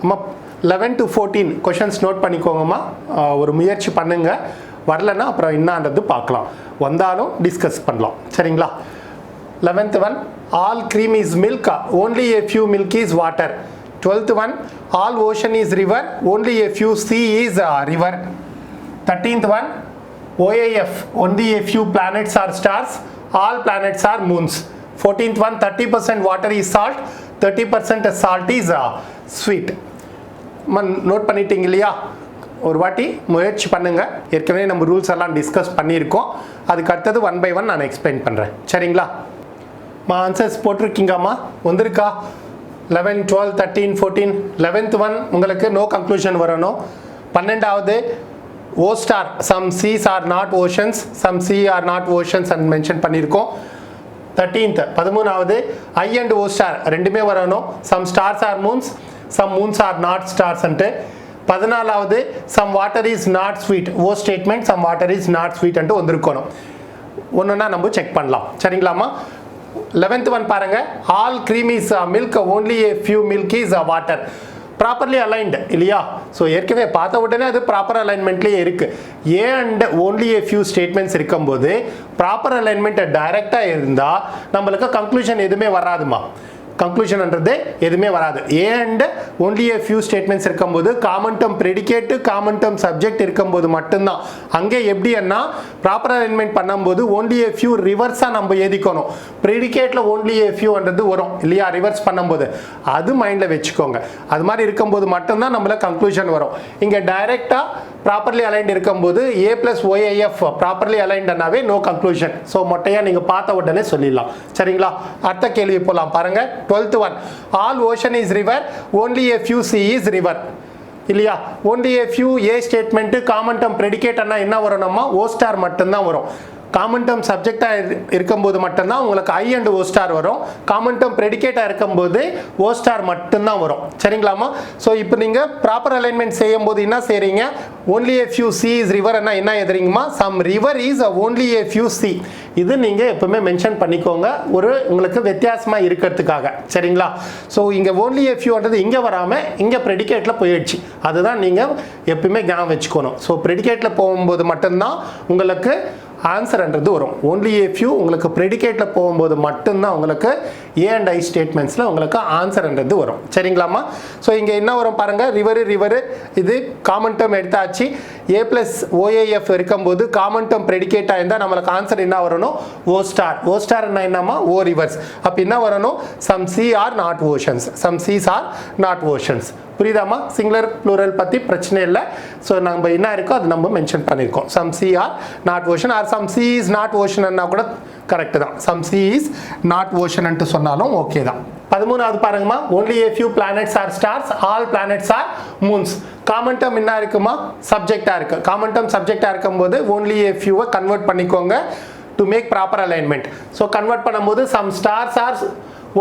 அம்மா 11 to 14 questions note பண்ணிக்கோங்கம்மா. ஒரு முயற்சி பண்ணுங்க, வரலன்னா அப்புறம் என்னன்றது பார்க்கலாம், வந்தாலும் டிஸ்கஸ் பண்ணலாம். சரிங்களா? 11th one, all cream is milk, only a few milk is water. 12th one, all ocean is river, only a few sea is river. 13th one, OAF, only a few planets are stars, all planets are moons. 14th one, 30% water is salt, 30% salt is sweet. Note பண்ணிட்டீங்க இல்லையா? ஒரு வாட்டி முயற்சி பண்ணுங்க. ஏற்கனவே நம்ம rules எல்லாம் discuss பண்ணியிருக்கோம். அதுக்கு அடுத்தது 1 by 1 நான் எக்ஸ்பிளைன் பண்ணுறேன். சரிங்களா? ஆன்சர்ஸ் போட்டிருக்கீங்கம்மா, வந்திருக்கா? 11, 12, 13, 14. 11th one உங்களுக்கு நோ கன்க்ளூஷன் வரணும். 12வது O star, some seas are not oceans, some sea are not oceans and mention பண்ணியிருக்கோம். 13th 13வது I and O star ரெண்டுமே வரணும். some stars are moons, some moons are not stars ante. 14வது some water is not sweet, O statement some water is not sweet ante வந்திருக்கணும். ஒண்ணுன்னா நம்ம check பண்ணலாம். சரிங்களாமா? 11th one பாருங்க, all cream is milk, only a few milk is water. Properly aligned இல்லையா? So ஏற்கனவே பார்த்த உடனே அது ப்ராப்பர் அலைன்மெண்ட்லேயே இருக்கு. A and only a few statements இருக்கும்போது ப்ராப்பர் அலைன்மெண்ட் டைரக்டாக இருந்தால் நம்மளுக்கு கன்க்ளூஷன் எதுவுமே வராதுமா. கன்க்ளூஷன்ன்றது எதுவுமே வராது. A and only a few statements இருக்கும்போது common term predicate common term subject இருக்கும்போது மட்டும்தான். அங்கே எப்படின்னா ப்ராப்பர் அலைன்மெண்ட் பண்ணும்போது ஓன்லி ஏ ஃபியூ ரிவர்ஸாக நம்ம எழுதிக்கணும். ப்ரெடிகேட்டில் ஓன்லி ஏ ஃபியூன்றது வரும் இல்லையா? ரிவர்ஸ் பண்ணும்போது அது மைண்டில் வச்சுக்கோங்க. அது மாதிரி இருக்கும்போது மட்டும்தான் நம்மளுக்கு கன்க்ளூஷன் வரும். இங்கே டைரெக்டாக ப்ராப்பர்லி அலைன்ட் இருக்கும்போது ஏ பிளஸ் OAF ப்ராப்பர்லி அலைன்ட்னாவே நோ கன்க்ளூஷன். ஸோ மொட்டையாக நீங்கள் பார்த்த உடனே சொல்லிடலாம். சரிங்களா? அடுத்த கேள்வி போகலாம் பாருங்க. 12th one, all ocean is river, only a few sea is river. இல்லையா? only a few A statement common term predicate என்ன வரணுமா? O ஸ்டார் மட்டும்தான் வரும். காமன் டேர்ம் சப்ஜெக்டாக இருக்கும்போது மட்டும்தான் உங்களுக்கு I அண்ட் O ஸ்டார் வரும். காமன் டேர்ம் ப்ரெடிகேட்டாக இருக்கும்போது O ஸ்டார் மட்டும்தான் வரும். சரிங்களாமா? ஸோ இப்போ நீங்கள் ப்ராப்பர் அலைன்மெண்ட் செய்யும் போது என்ன செய்கிறீங்க? only a few sea is river என்ன எதிரிங்கம்மா? some river is only a few sea. இது நீங்கள் எப்பவுமே மென்ஷன் பண்ணிக்கோங்க, ஒரு உங்களுக்கு வித்தியாசமாக இருக்கிறதுக்காக. சரிங்களா? ஸோ இங்கே only a fewன்றது இங்கே வராமல் இங்கே ப்ரெடிகேட்டில் போயிடுச்சு. அதுதான் நீங்கள் எப்பவுமே ஞாபகம் வச்சுக்கணும். ஸோ ப்ரெடிகேட்டில் போகும்போது மட்டும்தான் உங்களுக்கு ஆன்சர்ன்றது வரும். ஓன்லி ஏ ஃபியூ உங்களுக்கு ப்ரெடிகேட்டில் போகும்போது மட்டும்தான் உங்களுக்கு ஏ அண்ட் ஐ ஸ்டேட்மெண்ட்ஸில் உங்களுக்கு ஆன்சர்ன்றது வரும். சரிங்களாமா? ஸோ இங்கே என்ன வரும் பாருங்கள், ரிவரு இது காமன் டேர்ம் எடுத்தாச்சு. ஏ பிளஸ் OAF இருக்கும்போது காமன் டேர்ம் ப்ரெடிகேட்டாக இருந்தால் நம்மளுக்கு ஆன்சர் என்ன வரணும்? O star. O ஸ்டார் என்னம்மா? O reverse. அப்போ என்ன வரணும்? Some sea are not oceans, some seas are not oceans. புரியுதாமா? சிங்குலர் ப்ளூரல் பற்றி பிரச்சனை இல்லை. ஸோ நம்ம என்ன இருக்கோ அது நம்ம மென்ஷன் பண்ணியிருக்கோம். Some sea are not ocean or some sea is not ஓஷன்னா கூட கரெக்டு தான். சம் சி இஸ் நாட் ஓஷன்ட்டு சொன்னாலும் ஓகே தான். 13வது பாருங்கம்மா, only a few planets are stars, all planets are moons. Common term என்ன இருக்குமா? சப்ஜெக்டாக இருக்கு. காமன் டேர்ம் சப்ஜெக்டாக இருக்கும்போது only a few கன்வெர்ட் பண்ணிக்கோங்க to make proper alignment. So convert பண்ணும்போது some stars are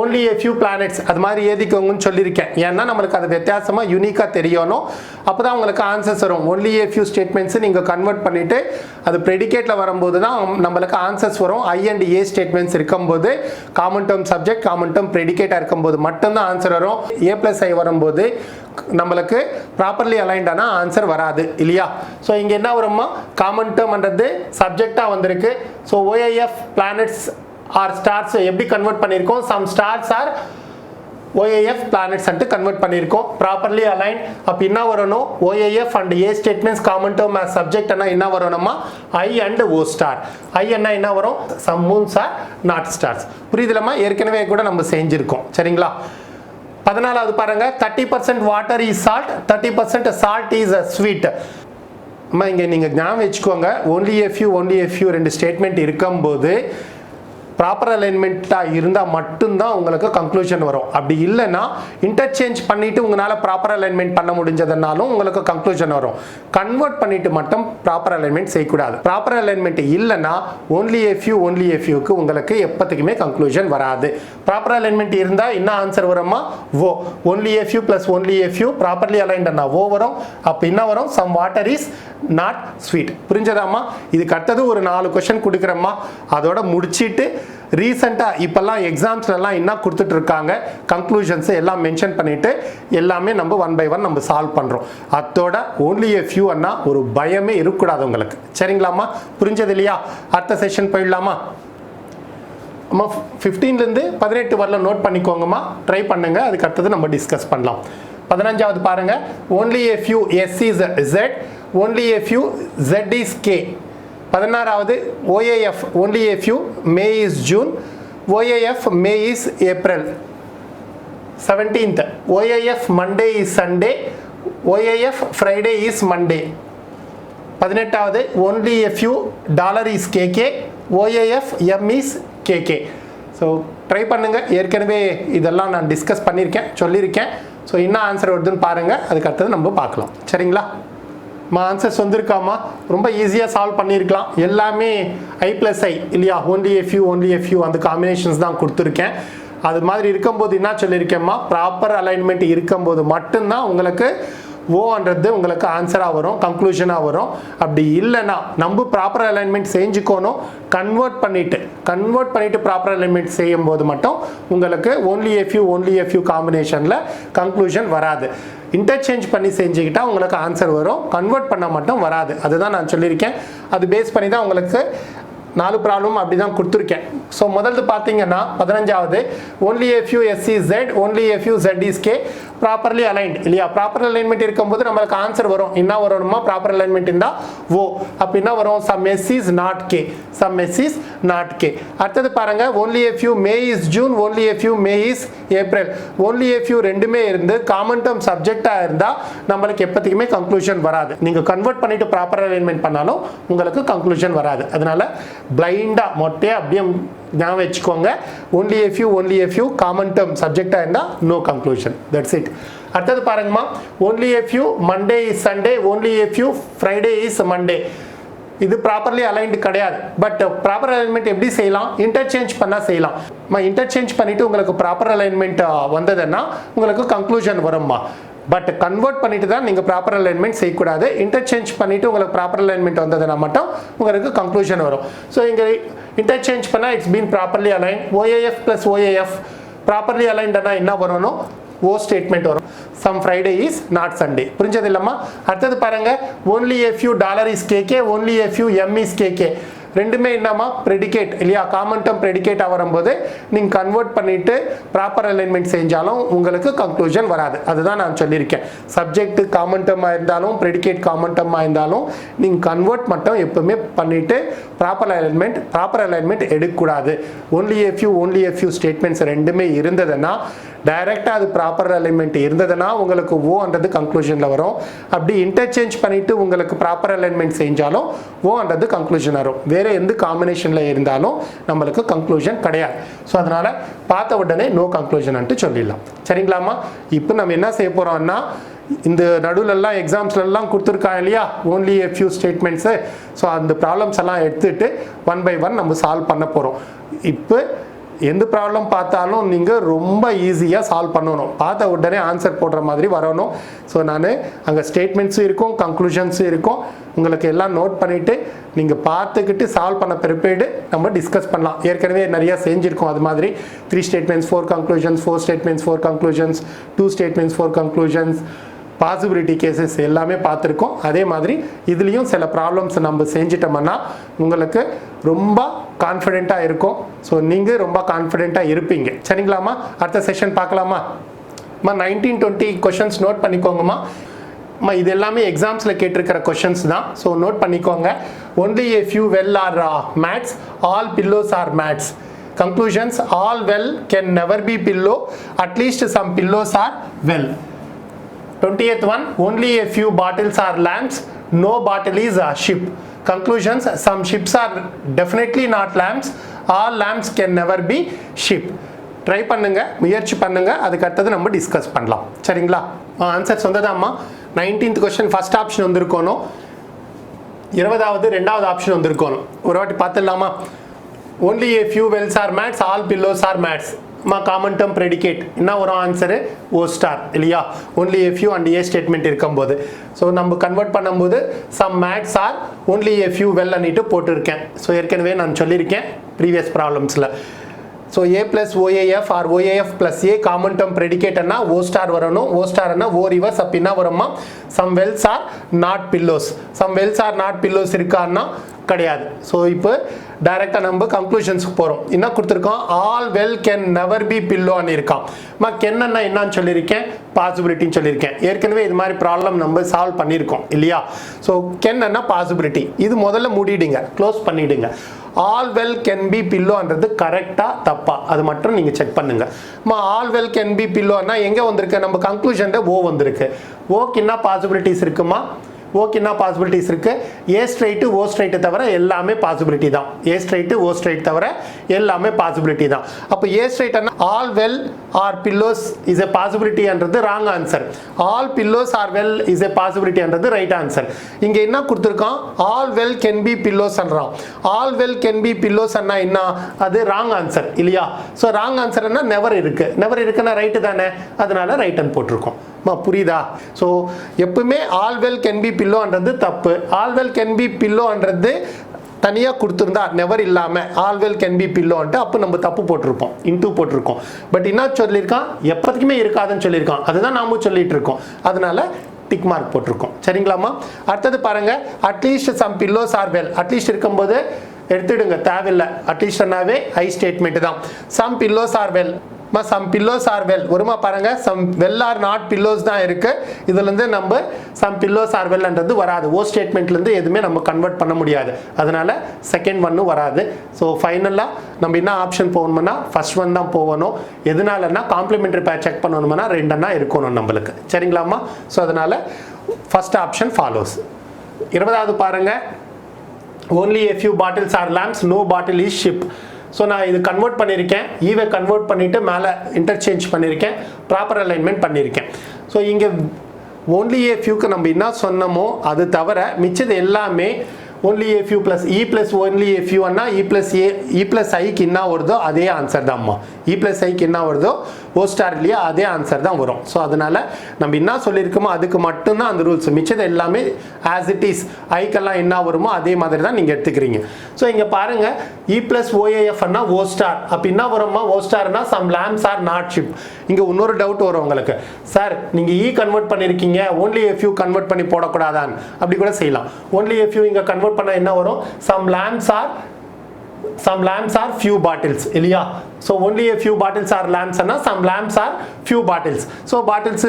only a few planets அது மாதிரி ஏதிக்கோங்கன்னு சொல்லியிருக்கேன். ஏன்னா நம்மளுக்கு அது வித்தியாசமாக யூனிக்காக தெரியணும். அப்போ தான் உங்களுக்கு ஆன்சர்ஸ் வரும். only a few ஸ்டேட்மெண்ட்ஸு நீங்கள் கன்வெர்ட் பண்ணிவிட்டு அது ப்ரெடிகேட்டில் வரும்போது தான் நம்மளுக்கு ஆன்சர்ஸ் வரும். I and A ஸ்டேட்மெண்ட்ஸ் இருக்கும்போது common term subject common term ப்ரெடிகேட்டாக இருக்கும்போது மட்டும்தான் ஆன்சர் வரும். A plus I வரும்போது நம்மளுக்கு ப்ராப்பர்லி அலைன்டானா ஆன்சர் வராது இல்லையா? ஸோ இங்கே என்ன வருமா? காமன் டேர்ம்ன்றது சப்ஜெக்டாக வந்திருக்கு. So OAF planets are stars எப்படி கன்வெர்ட் பண்ணியிருக்கோம்? Some stars are OAF planets and convert பண்ணியிருக்கோம். Properly align. அப்போ என்ன வரணும்? OAF and A statements common term as subject என்ன வரணுமா? I and O star. I என்ன வரும்? Some moons are not stars. புரியுதுலமா? ஏற்கனவே கூட நம்ம செஞ்சுருக்கோம். சரிங்களா? 14வது பாருங்க, 30% water is salt, 30% salt is sweet. அம்மா இங்கே நீங்கள் ஞாபகம் வச்சுக்கோங்க, only a few ரெண்டு ஸ்டேட்மெண்ட் இருக்கும்போது ப்ராப்பர் அலைன்மெண்ட்டாக இருந்தால் மட்டும்தான் உங்களுக்கு கன்க்ளூஷன் வரும். அப்படி இல்லைன்னா இன்டர்சேஞ்ச் பண்ணிவிட்டு உங்களால் ப்ராப்பர் அலைன்மெண்ட் பண்ண முடிஞ்சதுனாலும் உங்களுக்கு கன்க்ளூஷன் வரும். கன்வெர்ட் பண்ணிவிட்டு மட்டும் ப்ராப்பர் அலைன்மெண்ட் செய்யக்கூடாது. ப்ராப்பர் அலைன்மெண்ட் இல்லைன்னா only a fewக்கு உங்களுக்கு எப்போத்துக்குமே கன்க்ளூஷன் வராது. ப்ராப்பர் அலைன்மெண்ட் இருந்தால் என்ன ஆன்சர் வருமா? O. only a few plus only a few properly அலைன்ட்னா ஓ வரும். அப்போ என்ன வரும்? Some water is not sweet. புரிஞ்சதாம்மா? இதுக்கு அடுத்தது ஒரு 4 கொஸ்டின் கொடுக்குறேம்மா, அதோட முடிச்சிட்டு ரீசெண்டாக இப்போல்லாம் எக்ஸாம்ஸ்லாம் என்ன கொடுத்துட்டு இருக்காங்க கன்க்ளூஷன்ஸ் எல்லாம் மென்ஷன் பண்ணிட்டு எல்லாமே நம்ம 1 by 1 நம்ம சால்வ் பண்ணுறோம். அதோட only a few அண்ணா ஒரு பயமே இருக்கக்கூடாது உங்களுக்கு. சரிங்களாம்மா? புரிஞ்சது இல்லையா? அடுத்த செஷன் போயிடலாமா? அம்மா 15லேருந்து 18 வரல நோட் பண்ணிக்கோங்கம்மா, ட்ரை பண்ணுங்க. அதுக்கு அடுத்தது நம்ம டிஸ்கஸ் பண்ணலாம். 15வது பாருங்க, only a few s is z, only a few z is k. 16வது OAF only a few, May is June, OAF May is April. 17th OAF Monday is Sunday, OAF Friday is Monday. 18வது only a few dollar is KK, OAF M is KK. So try பண்ணுங்க. ஏற்கனவே இதெல்லாம் நான் discuss பண்ணியிருக்கேன், சொல்லியிருக்கேன். So என்ன answer வருதுன்னு பாருங்கள், அதுக்கு அடுத்தது நம்ம பார்க்கலாம். சரிங்களா? ஆன்சர்ஸ் வந்திருக்காமா? ரொம்ப ஈஸியாக சால்வ் பண்ணியிருக்கலாம். எல்லாமே I+I இல்லையா? only a few அந்த காம்பினேஷன்ஸ் தான் கொடுத்துருக்கேன். அது மாதிரி இருக்கும்போது என்ன சொல்லியிருக்கேம்மா, ப்ராப்பர் அலைன்மெண்ட் இருக்கும்போது மட்டும்தான் உங்களுக்கு ஓன்றது உங்களுக்கு ஆன்சராக வரும், கன்க்ளூஷனாக வரும். அப்படி இல்லைன்னா நம்ம ப்ராப்பர் அலைன்மெண்ட் செஞ்சுக்கணும். கன்வெர்ட் பண்ணிவிட்டு ப்ராப்பர் அலைன்மெண்ட் செய்யும் போது மட்டும் உங்களுக்கு only a few காம்பினேஷனில் கன்க்ளூஷன் வராது. இன்டர்சேஞ்ச் பண்ணி செஞ்சுக்கிட்டால் உங்களுக்கு ஆன்சர் வரும், கன்வெர்ட் பண்ண மட்டும் வராது. அதுதான் நான் சொல்லியிருக்கேன். அது பேஸ் பண்ணி தான் உங்களுக்கு 4 ப்ராப்ளம் அப்படி தான் கொடுத்துருக்கேன். ஸோ முதல்ல பார்த்தீங்கன்னா 15வது only a few s is z, only a few z is k, properly aligned இல்லையா? ப்ராப்பர் அலைன்மெண்ட் இருக்கும்போது நம்மளுக்கு ஆன்சர் வரும். என்ன வரணுமா? ப்ராப்பர் அலைன்மெண்ட் இருந்தால் ஓ. அப்போ என்ன வரும்? Some s is not k, some s is not k. அடுத்தது பாருங்க, only a few May is June, only a few May is April. only a few ரெண்டுமே இருந்து காமன் டேர்ம் சப்ஜெக்டாக இருந்தால் நம்மளுக்கு எப்போதைக்குமே கன்க்ளூஷன் வராது. நீங்கள் கன்வெர்ட் பண்ணிட்டு ப்ராப்பர் அலைன்மெண்ட் பண்ணாலும் உங்களுக்கு கன்க்ளூஷன் வராது. அதனால பிளைண்டாக மொட்டையாக அப்படியே ஞாபகம் வச்சுக்கோங்க. only a few common term சப்ஜெக்டாக இருந்தால் நோ கன்க்ளூஷன். That's it. அடுத்தது பாருங்கம்மா, only a few Monday is Sunday, only a few Friday is Monday. இது ப்ராப்பர்லி அலைன்டு கிடையாது. பட் ப்ராப்பர் அலைன்மெண்ட் எப்படி செய்யலாம்? இன்டர்சேஞ்ச் பண்ணால் செய்யலாம். இன்டர்சேஞ்ச் பண்ணிவிட்டு உங்களுக்கு ப்ராப்பர் அலைன்மெண்ட் வந்ததுன்னா உங்களுக்கு கன்க்ளூஷன் வரும்மா. பட் கன்வெர்ட் பண்ணிட்டு தான் நீங்கள் ப்ராப்பர் அலைன்மெண்ட் செய்யக்கூடாது. இன்டர்சேஞ்ச் பண்ணிவிட்டு உங்களுக்கு ப்ராப்பர் அலைன்மெண்ட் வந்ததுன்னா மட்டும் உங்களுக்கு கன்க்ளூஷன் வரும். ஸோ இங்கே இன்டர்சேஞ்ச் பண்ணால் it's been properly align. OAF + OAF properly அலைன்டுனா என்ன வரணும்? ஓ ஸ்டேட்மெண்ட் வரும். Some Friday is not Sunday. புரிஞ்சது இல்லம்மா? அடுத்தது பாருங்க, only a few dollar is KK, only a few M is KK. ரெண்டுமே என்னமா? ப்ரெடிகேட் இல்லையா? காமன் டேர்ம் ப்ரெடிகேட்டாக வரும்போது நீங்கள் கன்வெர்ட் பண்ணிவிட்டு ப்ராப்பர் அலைன்மெண்ட் செஞ்சாலும் உங்களுக்கு கன்க்ளூஷன் வராது. அதுதான் நான் சொல்லியிருக்கேன். சப்ஜெக்ட் காமன் டேர்மாக இருந்தாலும் ப்ரெடிகேட் காமன் டேர்மாக இருந்தாலும் நீங்கள் கன்வெர்ட் மட்டும் எப்பவுமே பண்ணிவிட்டு ப்ராப்பர் அலைன்மெண்ட் எடுக்கக்கூடாது. only a few ஸ்டேட்மெண்ட்ஸ் ரெண்டுமே இருந்ததுன்னா டைரெக்டாக அது ப்ராப்பர் அலைன்மெண்ட் இருந்ததுன்னா உங்களுக்கு ஓன்றது கன்க்ளூஷனில் வரும். அப்படி இன்டர்சேஞ்ச் பண்ணிவிட்டு உங்களுக்கு ப்ராப்பர் அலைன்மெண்ட் செஞ்சாலும் ஓன்றது கன்க்ளூஷன் வரும். வேறு எந்த காம்பினேஷனில் இருந்தாலும் நம்மளுக்கு கன்க்ளூஷன் கிடையாது. ஸோ அதனால் பார்த்த உடனே நோ கன்க்ளூஷன்ட்டு சொல்லிடலாம். சரிங்களாம்மா? இப்போ நம்ம என்ன செய்ய போகிறோம்னா, இந்த நடுவிலெல்லாம் எக்ஸாம்ஸ்லாம் கொடுத்துருக்காங்க இல்லையா, only a few statements. So அந்த ப்ராப்ளம்ஸ் எல்லாம் எடுத்துகிட்டு 1 by 1 நம்ம சால்வ் பண்ண போகிறோம். இப்போ எந்த ப்ராப்ளம் பார்த்தாலும் நீங்கள் ரொம்ப ஈஸியாக சால்வ் பண்ணணும். பார்த்த உடனே ஆன்சர் போடுற மாதிரி வரணும். ஸோ நான் அங்கே ஸ்டேட்மெண்ட்ஸும் இருக்கும், கன்க்ளூஷன்ஸும் இருக்கும். உங்களுக்கு எல்லாம் நோட் பண்ணிவிட்டு நீங்கள் பார்த்துக்கிட்டு சால்வ் பண்ண ப்ரிப்பேர்டு நம்ம டிஸ்கஸ் பண்ணலாம். ஏற்கனவே நிறையா செஞ்சுருக்கோம். அது மாதிரி 3 statements 4 conclusions, 4 statements 4 conclusions, 2 statements 4 conclusions, possibility cases எல்லாமே பார்த்துருக்கோம். அதே மாதிரி இதுலேயும் சில ப்ராப்ளம்ஸ் நம்ம செஞ்சிட்டோம்னா உங்களுக்கு ரொம்ப கான்ஃபிடென்ட்டாக இருக்கும். ஸோ நீங்கள் ரொம்ப கான்ஃபிடென்ட்டாக இருப்பீங்க. சரிங்களாம்மா? அடுத்த செஷன் பார்க்கலாமா? 19-20 கொஷின்ஸ் நோட் பண்ணிக்கோங்கம்மா. இது எல்லாமே எக்ஸாம்ஸில் கேட்டிருக்கிற கொஷின்ஸ் தான். ஸோ நோட் பண்ணிக்கோங்க. only a few well are maths, all pillows are maths. Conclusions: all well can never be pillow, at least some pillows are well. 20th one, only a few bottles are lamps, no bottle is a ship. Conclusions: some ships are definitely not lamps, all lamps can never be ship. Try பண்ணுங்க, முயற்சி பண்ணுங்க. அதுக்கு அடுத்தது நம்ம discuss பண்ணலாம். சரிங்களா? Answers வந்ததாம்மா. 19th question first option வந்திருக்கணும், 20வது 2வது ஆப்ஷன் வந்திருக்கணும். ஒரு வாட்டி பார்த்துடலாமா? only a few wells are mats, all pillows are mats. Common term predicate என்ன வரும்? ஆன்சரு ஓ ஸ்டார் இல்லையா? only a few and a statement இருக்கும்போது. ஸோ நம்ம கன்வெர்ட் பண்ணும்போது some mats are only a few well அன்னிட்டு போட்டிருக்கேன். So ஏற்கனவே நான் சொல்லியிருக்கேன் ப்ரீவியஸ் ப்ராப்ளம்ஸில். So A plus OAF or OAF plus A common term ப்ரெடிகேட்னா ஓ ஸ்டார் வரணும். ஓ ஸ்டார்னா ஓ ரிவர்ஸ் அப்படின்னா வருமா some wells are not pillows. Some wells are not pillows இருக்கான்னா கிடையாது. ஸோ இப்போ டைரெக்டாக நம்ம கன்க்ளூஷன்ஸ்க்கு போகிறோம். என்ன கொடுத்துருக்கோம் all well can never be பில்லோன்னு இருக்கான். கென்னா என்னன்னு சொல்லியிருக்கேன் பாசிபிலிட்டின்னு சொல்லியிருக்கேன். ஏற்கனவே இது மாதிரி ப்ராப்ளம் நம்ம சால்வ் பண்ணியிருக்கோம் இல்லையா. ஸோ கென்னா பாசிபிலிட்டி இது முதல்ல மூடிடுங்க க்ளோஸ் பண்ணிவிடுங்க. ஆல் வெல் கேன் பி பில்லோன்றது கரெக்டாக தப்பா அது மட்டும் நீங்கள் செக் பண்ணுங்க. ஆல் வெல் கேன் பி பில்லோன்னா எங்கே வந்திருக்கு நம்ம கன்க்ளூஷனில் ஓ வந்திருக்கு. ஓக்கு என்ன பாசிபிலிட்டிஸ் இருக்குமா ஓகே என்ன பாசிபிலிட்டிஸ் இருக்கு ஏ ஸ்ட்ரைட்டு ஓ ஸ்ட்ரைட்டு தவிர எல்லாமே பாசிபிலிட்டி தான். ஏ ஸ்ட்ரைட்டு ஓ ஸ்ட்ரைட் தவிர எல்லாமே பாசிபிலிட்டி தான். அப்போ a straight all well are pillows is a பாசிபிலிட்டின்றது wrong answer. All pillows are well is a பாசிபிலிட்டின்றது ரைட் ஆன்சர். இங்கே என்ன கொடுத்துருக்கோம் all well can be pillows அன்றான். All well can be pillows அண்ணா என்ன அது ராங் ஆன்சர் இல்லையா. ஸோ ராங் ஆன்சர்னா நெவர் இருக்கு. நெவர் இருக்குன்னா ரைட்டு தானே அதனால ரைட்டன் போட்டிருக்கோம். புரியுதா. ஸோ எப்பவுமே ஆல் வெல் கேன் பி பில்லோன்றது தப்பு. ஆல் வெல் கேன் பி பில்லோன்றது தனியாக கொடுத்துருந்தா நெவர் இல்லாமல் ஆல் வெல் கேன் பி பில்லோன்ட்டு அப்போ நம்ம தப்பு போட்டிருப்போம் இன்டூ போட்டிருக்கோம். பட் என்ன சொல்லியிருக்கான் எப்போதுக்குமே இருக்காதுன்னு சொல்லியிருக்கான். அதுதான் நாமும் சொல்லிட்டு இருக்கோம். அதனால டிக் மார்க் போட்டிருக்கோம். சரிங்களாமா. அடுத்தது பாருங்க at least some pillows are well. At least இருக்கும்போது எடுத்துடுங்க தேவையில்லை. அட்லீஸ்ட்னாவே ஐ ஸ்டேட்மெண்ட் தான். Some pillows are well some pillows are well வருமா பாருங்க. Some well R not pillows தான் இருக்கு. இதுல இருந்து நம்ம சம் பில்லோஸ் ஆர் வெல்ன்றது வராது. ஓ ஸ்டேட்மெண்ட்ல இருந்து எதுவுமே நம்ம கன்வெர்ட் பண்ண முடியாது. அதனால செகண்ட் ஒன்னு வராது. ஸோ ஃபைனலா நம்ம என்ன ஆப்ஷன் போகணும்னா ஃபர்ஸ்ட் ஒன் தான் போகணும். எதனாலன்னா காம்ப்ளிமெண்டரி பேர் செக் பண்ணணும்னா ரெண்டன்னா இருக்கணும் நம்மளுக்கு. சரிங்களாமா. ஸோ அதனால ஃபர்ஸ்ட் ஆப்ஷன் ஃபாலோஸ். 20வது பாருங்க only a few bottles are lamps no bottle is ship. So நான் இது கன்வெர்ட் பண்ணியிருக்கேன். ஈவை கன்வெர்ட் பண்ணிவிட்டு மேலே இன்டர்சேஞ்ச் பண்ணியிருக்கேன். ப்ராப்பர் அலைன்மெண்ட் பண்ணியிருக்கேன். ஸோ இங்கே ஓன்லி ஏ ஃபியூக்கு நம்ம என்ன சொன்னமோ அது தவிர மிச்சது எல்லாமே only a few plus e plus only a few Anna e plus ஐக்கு என்ன வருதோ அதே ஆன்சர் தான் அம்மா. e plus ஐக்கு என்ன வருதோ ஓ ஸ்டார் இல்லையா அதே ஆன்சர் தான் வரும். ஸோ அதனால நம்ம என்ன சொல்லியிருக்கோமோ அதுக்கு மட்டும்தான் அந்த ரூல்ஸ். மிச்சது எல்லாமே ஆஸ் இட் இஸ் ஐக்கெல்லாம் என்ன வருமோ அதே மாதிரி தான் நீங்கள் எடுத்துக்கிறீங்க. ஸோ இங்கே பாருங்க e plus oaf அண்ணா ஓ ஸ்டார் அப்போ என்ன வரும்மா ஓ ஸ்டார்னா some lamps are not ship. இங்கே இன்னொரு டவுட் வரும் உங்களுக்கு. சார் நீங்கள் இ கன்வெர்ட் பண்ணியிருக்கீங்க only a few கன்வெர்ட் பண்ணி போடக்கூடாதான் அப்படி கூட செய்யலாம். only a few இங்கே கன்வெர்ட் பண்ண என்ன வரும் some lamps are few bottles இல்லையா. so only a few bottles are lamps Anna some lamps are few bottles. so bottles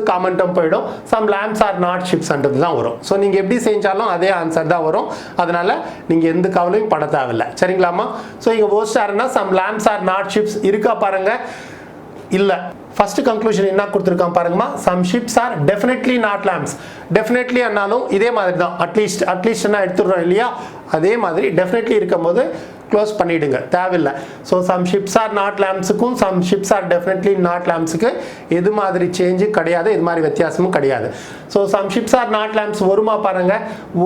common term போயிடும். some lamps are not ships ன்றது தான் வரும். so நீங்க எப்படி செஞ்சாலும் அதே ஆன்சர் தான் வரும். அதனால நீங்க எந்த கவலையும் பட தேவையில்லை. சரிங்களாமா. so இங்க ஓ ஸ்டார்னா some lamps are not ships இருக்கா பாருங்க. இல்ல ஃபர்ஸ்ட் கன்க்ளூஷன் என்ன கொடுத்துருக்கான் பாருங்கம்மா some ships are definitely not lamps. Definitely ஆனாலும் இதே மாதிரி தான் அட்லீஸ்ட்னா எடுத்துடுறோம் இல்லையா அதே மாதிரி டெஃபினெட்லி இருக்கும்போது க்ளோஸ் பண்ணிடுங்க தேவையில்லை. So some ships are not லேம்ப்ஸுக்கும் some ships are definitely not லேம்ப்ஸுக்கு எது மாதிரி சேஞ்சு கிடையாது இது மாதிரி வித்தியாசமும் கிடையாது. So some ships are not lamps வருமா பாருங்க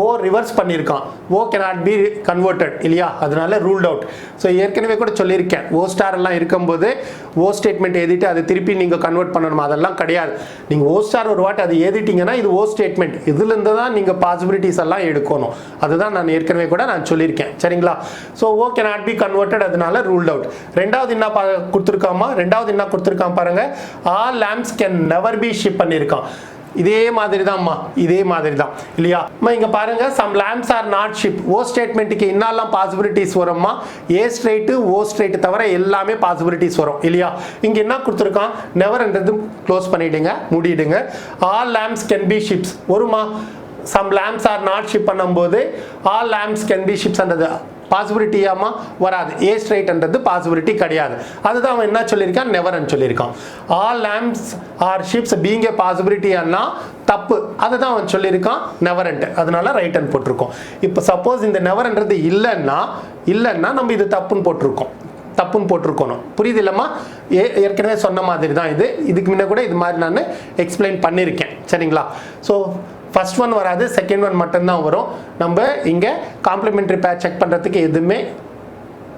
ஓ ரிவர்ஸ் பண்ணியிருக்கான். ஓ cannot be converted இல்லையா அதனால ரூல்ட் அவுட். ஸோ ஏற்கனவே கூட சொல்லியிருக்கேன் ஓ ஸ்டார் எல்லாம் இருக்கும்போது ஓ ஸ்டேட்மெண்ட் எழுதிட்டு அது திருப்பி நீங்கள் கன்வெர்ட் பண்ணணும் அதெல்லாம் கிடையாது. நீங்கள் ஓ ஸ்டார் ஒரு வாட்டி அது எழுதிட்டீங்கன்னா இது ஓ ஸ்டேட்மெண்ட் இதுலேருந்து தான் நீங்கள் பாசிபிலிட்டிஸ் எல்லாம் எடுக்கணும். அதுதான் நான் ஏற்கனவே கூட நான் சொல்லியிருக்கேன். சரிங்களா. So O cannot be converted அதனால ruled out. ரெண்டாவது என்ன கொடுத்துருக்கான் பாருங்க all lamps can never be ship பண்ணியிருக்கான். இதே மாதிரி தான் இல்லையா. இங்க பாருங்க some lamps are not ship. ஓ ஸ்டேட்மெண்ட்டுக்கு என்னெல்லாம் பாசிபிலிட்டிஸ் வரும்மா ஏ ஸ்ட்ரைட்டு ஓ ஸ்ட்ரைட்டு தவிர எல்லாமே பாசிபிலிட்டிஸ் வரும் இல்லையா. இங்க என்ன கொடுத்துருக்கான் நெவர்ன்றது க்ளோஸ் பண்ணிடுங்க மூடிடுங்க. all lamps can be ships வருமா. some lamps are not ship பண்ணும்போது all lamps can be ships ன்றது பாசிபிலிட்டியாமா வராது. ஏ ஸ்ட்ரைட்ன்றது பாசிபிலிட்டி கிடையாது. அதுதான் அவன் என்ன சொல்லியிருக்கான் நெவர்ன்னு சொல்லியிருக்கான். All lamps are ships being a பாசிபிலிட்டியானா தப்பு அதுதான் அவன் சொல்லியிருக்கான் நெவர்ன்ட்டு அதனால ரைட்டன் போட்டிருக்கோம். இப்போ சப்போஸ் இந்த நெவர்ன்றது இல்லைன்னா நம்ம இது தப்புன்னு போட்டிருக்கணும். புரியுது இல்லைம்மா. ஏற்கனவே சொன்ன மாதிரி தான் இதுக்கு முன்ன கூட இது மாதிரி நான் எக்ஸ்பிளைன் பண்ணியிருக்கேன். சரிங்களா. ஸோ ஃபர்ஸ்ட் ஒன் வராது செகண்ட் ஒன் மட்டும்தான் வரும். நம்ம இங்கே காம்ப்ளிமெண்ட்ரி பேர் செக் பண்ணுறதுக்கு எதுவுமே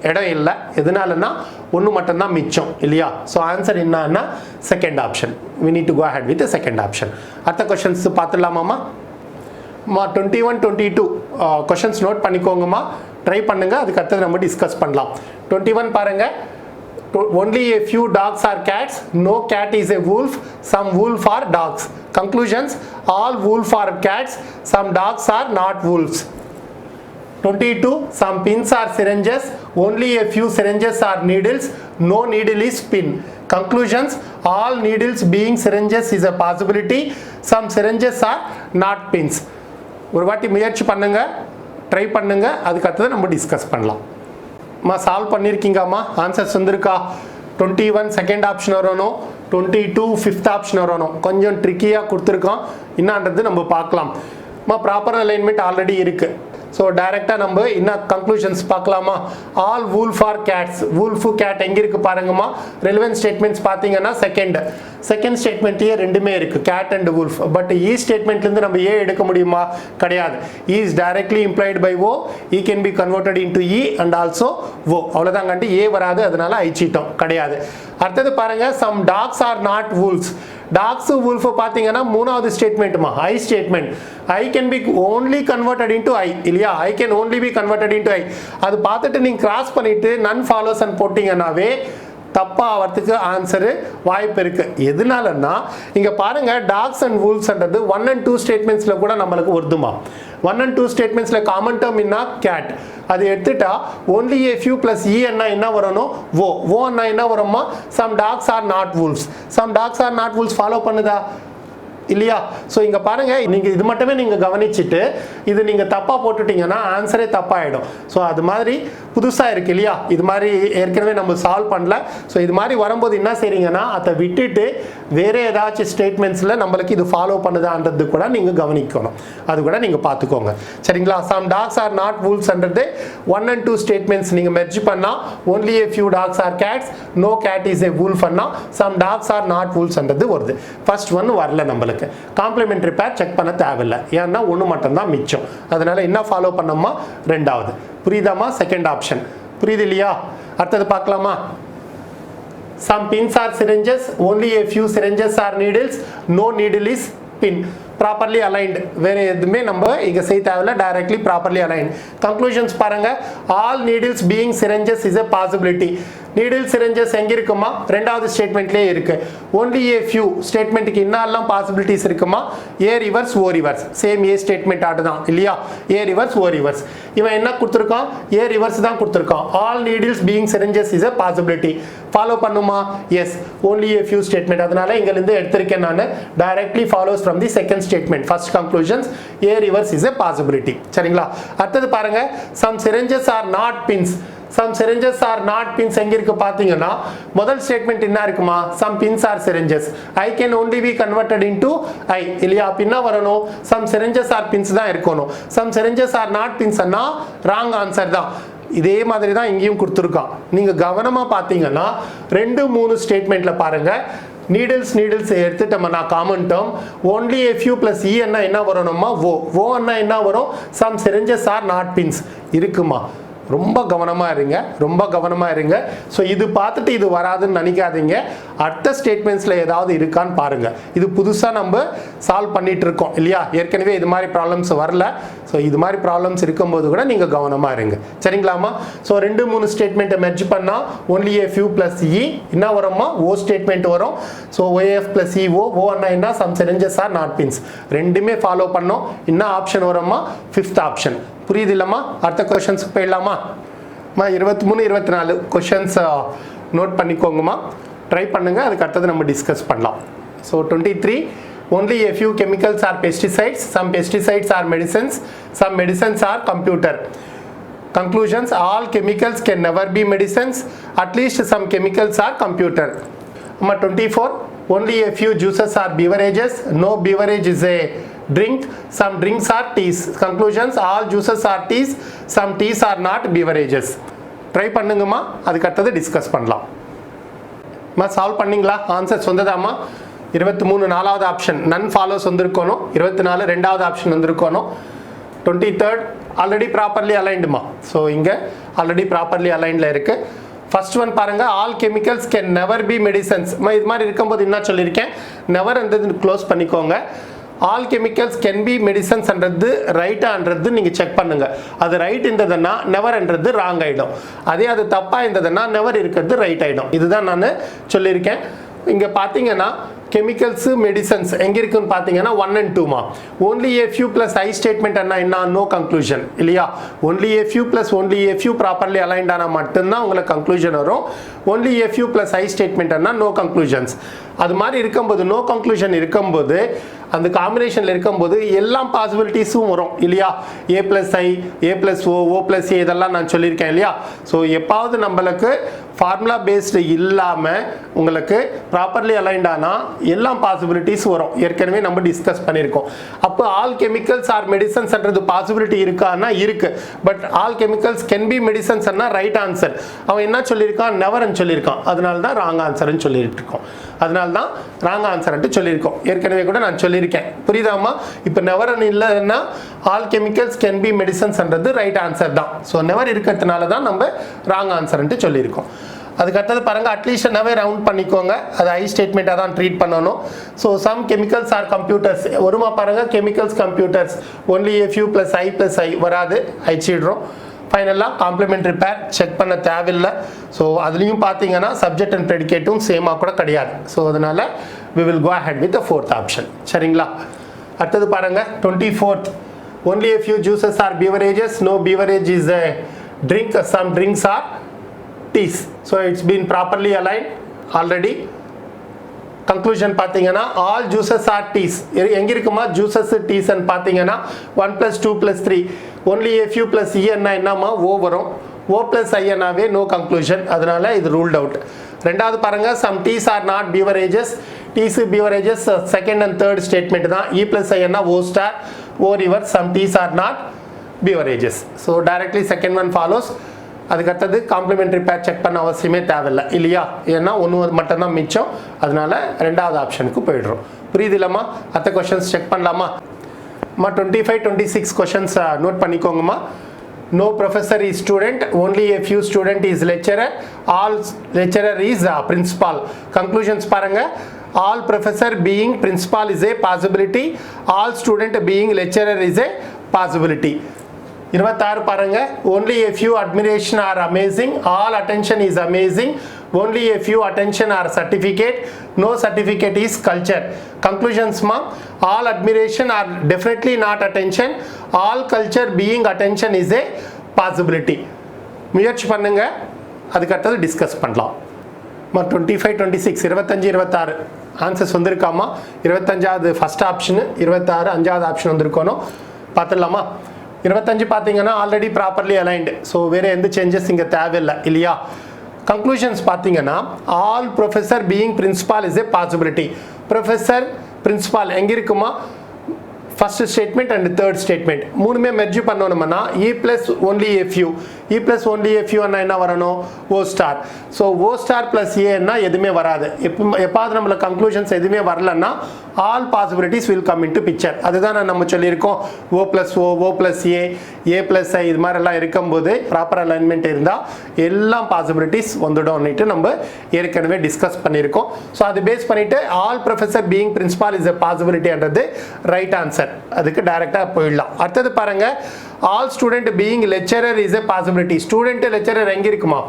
இடம் இல்லை. எதனாலன்னா ஒன்று மட்டும்தான் மிச்சம் இல்லையா. ஸோ ஆன்சர் என்னன்னா second option. we need to go ahead with the second option. அடுத்த கொஷின்ஸ் பார்த்துடலாமாம்மா. 21 22 கொஷின்ஸ் நோட் பண்ணிக்கோங்கம்மா ட்ரை பண்ணுங்க. அதுக்கு அடுத்தது நம்ம டிஸ்கஸ் பண்ணலாம். 21 பாருங்க only a few dogs are cats, no cat is a wolf, some wolf are dogs. Conclusions, all wolf are cats, some dogs are not wolves. 22, some pins are syringes, only a few syringes are needles, no needle is pin. Conclusions, all needles being syringes is a possibility, some syringes are not pins. ஒரு வாட்டி முயற்சி பண்ணுங்க, try பண்ணுங்க, அதுக்கு அடுத்து நம்ம discuss பண்ணலாம். Solve பண்ணியிருக்கீங்கம்மா, answers வந்திருக்கா? 21 செகண்ட் ஆப்ஷன் வரணும், 22 ஃபிஃப்த் ஆப்ஷன் வரணும். கொஞ்சம் ட்ரிக்கியாக கொடுத்துருக்கோம், என்னான்றது நம்ம பார்க்கலாம். ப்ராப்பர் அலைன்மெண்ட் ஆல்ரெடி இருக்குது. ஸோ டைரெக்டாக நம்ம என்ன கன்க்ளூஷன்ஸ் பார்க்கலாமா? All wolf are cats. Wolf cat எங்கே இருக்குது பாருங்கம்மா. ரெலிவென்ட் ஸ்டேட்மெண்ட்ஸ் பார்த்தீங்கன்னா செகண்ட் ஸ்டேட்மெண்ட்லேயே ரெண்டுமே இருக்குது, cat and wolf. But E ஸ்டேட்மெண்ட்லேருந்து நம்ம ஏ எடுக்க முடியுமா? கிடையாது. E is directly implied by O, E can be converted into E and also O. அவ்வளோதான் கண்டு ஏ வராது, அதனால ஐச்சிட்டோம், கிடையாது. அடுத்தது பாருங்க, some dogs are not wolves. Dogs wolf பார்த்தீங்கன்னா மூணாவது ஸ்டேட்மெண்ட்டுமா, I statement. I can be only converted into I இல்லையா? I can only be converted into I. அது பார்த்துட்டு நீங்கள் கிராஸ் பண்ணிட்டு நன் ஃபாலோஸ் அண்ட் போட்டிங்கன்னாவே தப்பாக ஆகிறதுக்கு ஆன்சரு வாய்ப்பு இருக்குது. எதனாலன்னா இங்கே பாருங்கள், டாக்ஸ் அண்ட் வூல்ஸ்ன்றது 1 and 2 ஸ்டேட்மெண்ட்ஸில் கூட நம்மளுக்கு வருதுமா. 1 and 2 ஸ்டேட்மெண்ட்ஸில் காமன் டேர்ம் என்ன? கேட். அது எடுத்துட்டா only a few plus e என்ன வரணும்? ஓ என்ன வரும்மா? some dogs are not wolves. some dogs are not wolves follow பண்ணுதா இல்லையா? ஸோ இங்கே பாருங்கள், நீங்கள் இது மட்டுமே நீங்கள் கவனிச்சுட்டு இது நீங்கள் தப்பாக போட்டுட்டீங்கன்னா ஆன்சரே தப்பாகிடும். ஸோ அது மாதிரி புதுசாக இருக்குது இல்லையா? இது மாதிரி ஏற்கனவே நம்ம சால்வ் பண்ணல. ஸோ இது மாதிரி வரும்போது என்ன செய்றீங்கன்னா அதை விட்டுட்டு வேறு ஏதாச்சும் ஸ்டேட்மெண்ட்ஸில் நம்மளுக்கு இது ஃபாலோ பண்ணுதான்றது கூட நீங்கள் கவனிக்கணும். அது கூட நீங்கள் பார்த்துக்கோங்க, சரிங்களா? சம் டாக்ஸ் ஆர் நாட் வூல்ஸ்ன்றது 1 and 2 ஸ்டேட்மெண்ட்ஸ் நீங்கள் மெர்ஜ் பண்ணால் only a few dogs are cats, no cat is a wolf Anna some dogs are not wolvesன்றது வருது. ஃபர்ஸ்ட் ஒன் வரல, நம்மளுக்கு காம்ப்ளிமெண்டரி பேர் செக் பண்ண தேவையில்லை, ஏன்னா ஒன்று மட்டும்தான் மிச்சம். அதனால என்ன ஃபாலோ பண்ணோமா? ரெண்டாவது. புரியுதாமா? செகண்ட் ஆப்ஷன் புரியுது இல்லையா? அடுத்தது பார்க்கலாமா? some pins are syringes, only a few syringes are needles, no needle is pin. Properly aligned. வேறு எதுவுமே நம்ம இங்கே செய்ய தேவையில்ல, டைரக்ட்லி ப்ராப்பர்லி அலைன்டு. கன்க்ளூஷன்ஸ் பாருங்கள், all needles being சிரஞ்சஸ் is a possibility. Needle சிரஞ்சஸ் எங்கே இருக்குமா? ரெண்டாவது ஸ்டேட்மெண்ட்லேயே இருக்குது. ஒன்லி ஏ ஃபியூ ஸ்டேட்மெண்ட்டுக்கு இன்னெல்லாம் பாசிபிலிட்டிஸ் இருக்குமா? ஏ ரிவர்ஸ் ஓ ரிவர்ஸ், சேம் ஏ ஸ்டேட்மெண்ட் ஆடுதான் இல்லையா? ஏ ரிவர்ஸ் ஓ ரிவர்ஸ். இவன் என்ன கொடுத்துருக்கான்? ஏ ரிவர்ஸ் தான் கொடுத்துருக்கான். All needles being சிரஞ்சஸ் is a possibility. Follow பண்ணுமா? S, only a few statement. அதனால இங்கிருந்து எடுத்திருக்கேன் நான். Directly follows from the second statement. First conclusions, A reverse is a possibility. சரிங்களா? அடுத்தது பாருங்க, some syringes are not pins. some syringes are not pins எங்க இருக்கு பாத்தீங்கன்னா முதல் ஸ்டேட்மெண்ட் என்ன இருக்குமா? some pins are syringes. I can only be converted into I இல்லையா? பின்ன வரணும் some syringes are pins தான் இருக்கணும். some syringes are not pins Anna wrong answer தான். இதே மாதிரி தான் இங்கேயும் கொடுத்துருக்கான். நீங்க கவனமா பாத்தீங்கன்னா 2-3 ஸ்டேட்மெண்ட்ல பாருங்க, நீடில்ஸ் எடுத்துட்டோம்னா நான் common term only a few plus e என்ன வரணுமா? ஓ என்ன வரும்? some syringes are not pins இருக்குமா? ரொம்ப கவனமாக இருங்க. ஸோ இது பார்த்துட்டு இது வராதுன்னு நினைக்காதீங்க. அடுத்த ஸ்டேட்மெண்ட்ஸில் ஏதாவது இருக்கான்னு பாருங்கள். இது புதுசாக நம்ம சால்வ் பண்ணிட்டு இருக்கோம் இல்லையா? ஏற்கனவே இது மாதிரி ப்ராப்ளம்ஸ் வரல. ஸோ இது மாதிரி ப்ராப்ளம்ஸ் இருக்கும்போது கூட நீங்கள் கவனமாக இருங்க, சரிங்களாமா? ஸோ 2-3 ஸ்டேட்மெண்ட்டை மெர்ஜ் பண்ணால் only a few plus e என்ன வரும்மா? ஓ ஸ்டேட்மெண்ட் வரும். ஸோ OF plus e ஓ என்ன? some syringes are not pins. ரெண்டுமே ஃபாலோ பண்ணோம். என்ன ஆப்ஷன் வரும்மா? 5th option. புரியுது இல்லைம்மா? அடுத்த கொஷன்ஸுக்கு போயிடலாமா? 23-24 கொஷன்ஸ் நோட் பண்ணிக்கோங்கம்மா, ட்ரை பண்ணுங்கள். அதுக்கு அடுத்தது நம்ம டிஸ்கஸ் பண்ணலாம். So 23, only a few chemicals are pesticides, some pesticides are medicines, some medicines are computer. Conclusions, all chemicals can never be medicines, at least some chemicals are computer. 24, only a few juices are beverages, no beverage is a drink, some drinks are teas. Conclusions, all juices are teas, some teas are not beverages. Try பண்ணுங்கம்மா, அதுக்கு அடுத்தது discuss பண்ணலாம். Solve பண்ணிங்களா? Answers வந்ததாம்மா? 23 4வது option நன் follows வந்திருக்கணும். 24 2வது option வந்திருக்கணும். 23rd already properly அலைன்டுமா. ஸோ இங்கே ஆல்ரெடி ப்ராப்பர்லி அலைன்டில் இருக்குது. ஃபர்ஸ்ட் ஒன் பாருங்க, all chemicals can never be medicines. இது மாதிரி இருக்கும்போது என்ன சொல்லியிருக்கேன்? நெவர் இருந்தது க்ளோஸ் பண்ணிக்கோங்க. ஆல் கெமிக்கல்ஸ் கேன் பி மெடிசன்ஸ்ன்றது ரைட்டான்றது நீங்கள் செக் பண்ணுங்கள். அது ரைட் இருந்ததுன்னா நெவர்ன்றது ராங் ஆகிடும். அதே அது தப்பாக இருந்ததுன்னா நெவர் இருக்கிறது ரைட் ஆகிடும். இதுதான் நான் சொல்லியிருக்கேன். இங்கே பார்த்தீங்கன்னா கெமிக்கல்ஸு மெடிசன்ஸ் எங்கே இருக்குன்னு பார்த்தீங்கன்னா 1 and 2மா. only a few plus I statement என்ன நோ கன்க்ளூஷன் இல்லையா. only a few plus only a few properly aligned ஆனால் மட்டும்தான் உங்களுக்கு கன்க்ளூஷன் வரும். only a few plus I statement no conclusions. அது மாதிரி இருக்கும்போது நோ கன்க்ளூஷன் இருக்கும்போது அந்த காம்பினேஷனில் இருக்கும்போது எல்லா பாசிபிலிட்டிஸும் வரும் இல்லையா. a plus I, a plus O, O plus A இதெல்லாம் நான் சொல்லியிருக்கேன் இல்லையா. ஸோ எப்பாவது நம்மளுக்கு ஃபார்முலா பேஸ்டு இல்லாமல் உங்களுக்கு ப்ராப்பர்லி அலைன்ட் ஆனால் எல்லா பாசிபிலிட்டிஸ் வரும். ஏற்கனவே நம்ம டிஸ்கஸ் பண்ணியிருக்கோம். அப்போ ஆல் கெமிக்கல்ஸ் ஆர் மெடிசன்ஸ்ன்றது பாசிபிலிட்டி இருக்கான்னா இருக்கு. But all chemicals can be மெடிசன்ஸ்னா ரைட் ஆன்சர். அவன் என்ன சொல்லியிருக்கான், நெவர்ன்னு சொல்லியிருக்கான். அதனால தான் ராங் ஆன்சர்னு சொல்லிட்டு இருக்கோம். அதனால தான் ராங் ஆன்சர்ன்ட்டு சொல்லியிருக்கோம். ஏற்கனவே கூட நான் சொல்லியிருக்கேன். புரியுதாமா? இப்போ நெவரன் இல்லைன்னா ஆல் கெமிக்கல்ஸ் கேன் பி மெடிசன்ஸ்ன்றது ரைட் ஆன்சர் தான். ஸோ நெவர் இருக்கிறதுனால தான் நம்ம ராங் ஆன்சர்ன்ட்டு சொல்லியிருக்கோம். அதுக்கு அடுத்தது பாருங்கள், அட்லீஸ்ட் நவே ரவுண்ட் பண்ணிக்கோங்க. அது ஐ ஸ்டேட்மெண்ட்டாக தான் ட்ரீட் பண்ணணும். So some chemicals are computers வருமா பாருங்கள். Chemicals computers only a few plus I plus I வராது, அழிச்சிடுறோம். ஃபைனலாக காம்ப்ளிமெண்ட்ரி பேர் செக் பண்ண தேவையில்லை. ஸோ அதுலேயும் பார்த்தீங்கன்னா சப்ஜெக்ட் அண்ட் ப்ரெடிகேட்டும் சேமாக கூட கிடையாது. ஸோ அதனால் we will go ahead with the fourth option. சரிங்களா. அடுத்தது பாருங்கள் 24th, only a few juices are beverages, no beverage is a drink, some drinks are teas. So it's been properly aligned already. Conclusion பார்த்தீங்கன்னா all juices are teas. எங்க இருக்குமா juices teas ன்னு பார்த்தீங்கன்னா 1 plus 2 plus 3 only a few plus E என்னமா O வரும். O plus I னாவே no conclusion. அதனால இது ruled out. ரெண்டாவது பாருங்க, some teas are not beverages. Teas beverages second and third statement தான். E plus I னா O star, O reverse. Some teas are not beverages. So directly second one follows. அதுக்கு அடுத்தது complimentary பேர் check பண்ண அவசியமே தேவையில்லை இல்லையா. ஏன்னா ஒன்று மட்டும்தான் மிச்சம். அதனால ரெண்டாவது ஆப்ஷனுக்கு போயிடுறோம். புரியுது இல்லைம்மா? அடுத்த கொஷின்ஸ் செக் பண்ணலாமா? 25, 26 கொஷின்ஸ் நோட் பண்ணிக்கோங்கம்மா. No professor is student, only a few student is lecturer, all lecturer is principal. Conclusions பாருங்க, all professor being principal is a possibility, all student being lecturer is a possibility. 26 பாருங்க, only a few admiration are amazing, all attention is amazing, only a few attention are certificate, no certificate is culture. Conclusions ma, all admiration are definitely not attention, all culture being attention is a possibility. முயற்சி பண்ணுங்க, அதுக்கு அடுத்தது discuss பண்ணலாம். 25, 26, 25, 26 answers வந்திருக்காமா? 25வது first option, 26 5வது option வந்திருக்கணும். பார்த்துடலாமா? 25 பார்த்தீங்கன்னா already properly aligned. So வேறு எந்த சேஞ்சஸ் இங்கே தேவையில்லை இல்லையா. கன்க்ளூஷன்ஸ் பார்த்தீங்கன்னா all professor being principal is a possibility. Professor principal எங்கே இருக்குமா? First statement and third statement மூணுமே மெர்ஜ் பண்ணணும்னா E plus only a few, E plus only a few என்ன வரணும்? O star. So O star plus ஏன்னா எதுவுமே வராது. எப்பாவது நம்மளுக்கு கன்க்ளூஷன்ஸ் எதுவுமே வரலன்னா all possibilities will come into picture. அதுதான் நம்ம சொல்லியிருக்கோம். O plus O, O plus A plus I இது மாதிரிலாம் இருக்கும்போது ப்ராப்பர் அலைன்மெண்ட் இருந்தால் எல்லா பாசிபிலிட்டிஸ் வந்துடும்னுட்டு நம்ம ஏற்கனவே டிஸ்கஸ் பண்ணியிருக்கோம். ஸோ அது பேஸ் பண்ணிவிட்டு all professor being principal is a பாசிபிலிட்டின்றது ரைட் ஆன்சர். அதுக்கு டைரக்டாக போயிடலாம். அடுத்தது பாருங்க, all student being lecturer is a possibility. Student lecturer எங்கே இருக்குமா?